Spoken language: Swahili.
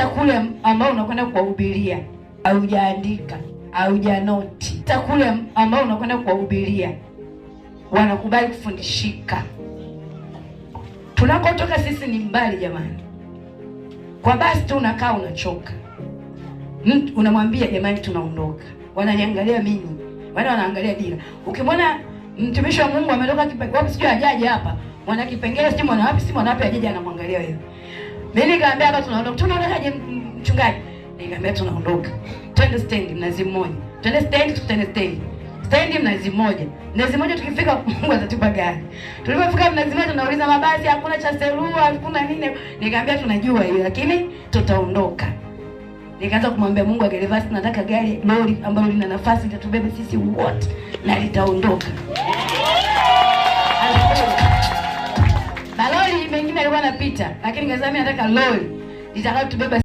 kule ambao unakwenda kuwahubiria haujaandika, haujanoti. Kule ambao unakwenda kuwahubiria wanakubali kufundishika. Tunakotoka sisi ni mbali jamani. Kwa basi tu unakaa unachoka. Unamwambia jamani tunaondoka. Wananiangalia mimi. Wale wanaangalia dira. Ukimwona mtumishi wa Mungu ametoka wapi sijui ajaje hapa. Mwana Kipengele sijui mwana wapi si mwana wapi ajaje anamwangalia wewe. Mimi nikamwambia hapa tunaondoka. Tunaondokaje mchungaji? Nikamwambia tunaondoka. Twende stand Mnazi Mmoja. Twende stand. Stand Mnazi Mmoja. Mnazi Mmoja tukifika Mungu atatupa gari. Tulipofika Mnazi Mmoja tunauliza mabasi hakuna cha Selua, hakuna nini. Nikamwambia tunajua hiyo lakini tutaondoka. Nikaanza kumwambia Mungu agelevasi nataka gari lori ambalo lina nafasi litatubebe sisi wote na litaondoka. Malori mengine yalikuwa yanapita lakini nikasema mimi nataka lori litakalo tubeba